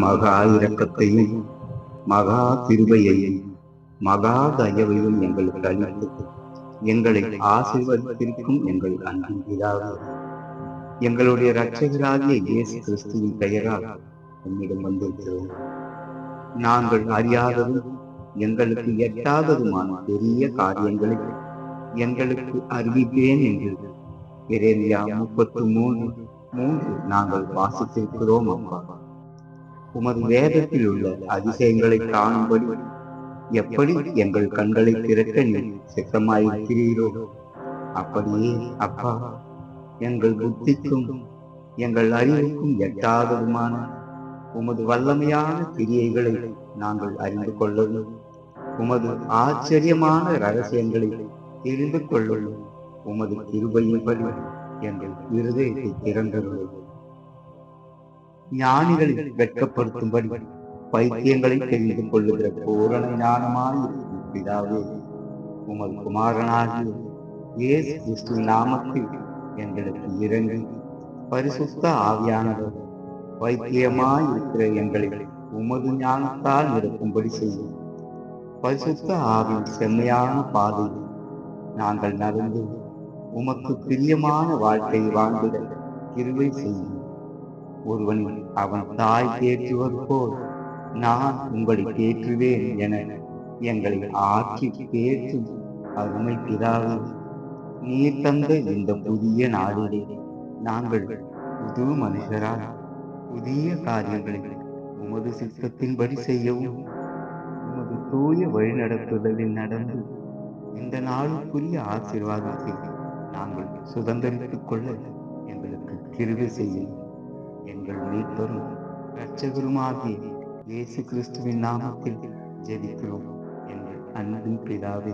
மகா இரக்கத்தையும் மகா கிருபையையும் மகா தயவையும் எங்களுக்கு அளித்து எங்களை ஆசீர்வதித்திருக்கும் எங்கள் அன்பின் பிதாவே, எங்களுடைய இரட்சகராகிய இயேசு கிறிஸ்துவின் பெயரால் உம்மிடம் வந்திருக்கிறோம். நாங்கள் அறியாததும் எங்களுக்கு எட்டாததுமான பெரிய காரியங்களை எங்களுக்கு அறிவிப்பேன் என்று எரேமியா 33:3 நாங்கள் வாசித்திருக்கிறோம். அப்பா, உமது வேதத்தில் உள்ள அதிசயங்களை காணும்படி எப்படி எங்கள் கண்களை திறக்க நீர் சித்தமாயிருக்கிறீரோ, அப்படியே அப்பா, எங்கள் புத்திக்கும் எங்கள் அறிவுக்கும் எட்டாததுமான உமது வல்லமையான கிரியைகளை நாங்கள் அறிந்து கொள்ளவும், உமது ஆச்சரியமான ரகசியங்களை தெரிந்து கொள்ளவும் உமது கிருபையின்படி எங்கள் இருதயத்தை திறந்தருளும். ஞானிகளை வெட்கப்படுத்தும்படி பைத்தியங்களை தெரிந்து கொள்ளுகிற பூரண ஞானமாயிருக்கும் பிதாவே, உமது குமாரனாகிய இயேசு கிறிஸ்துவின் நாமத்தில் எங்களுக்கு இறங்கி பரிசுத்த ஆவியானவர் வைத்தியமாயிருக்கிற எங்களை உமது ஞானத்தால் நிரப்பும்படி செய்யும். பரிசுத்த ஆவின் செம்மையான பாதையில் நாங்கள் நடந்து உமக்கு பிரியமான வாழ்க்கையை வாழ்ந்திட கிருபை செய்யும். ஒருவன் அவன் தாய் தேற்றுவது போல் நான் உங்களை தேற்றுவேன் என எங்களை ஆக்கி தேற்றும் அருமை பிதாவே, நீர் தந்த இந்த புதிய நாளிலே நாங்கள் புது மனுஷரால் புதிய காரியங்களை உமது சித்தத்தின்படி செய்யவும், உமது தூய வழிநடத்துதலில் நடந்து இந்த நாளுக்குரிய ஆசீர்வாதத்தை நாங்கள் சுதந்திரித்துக் கொள்ள எங்களுக்கு கிருபை செய்யும். எங்கள் மீட்பரும் இரட்சகருமாகிய இயேசு கிறிஸ்துவின் நாமத்தில் ஜெபிக்கிறோம் எங்கள் அன்பின் பிதாவே.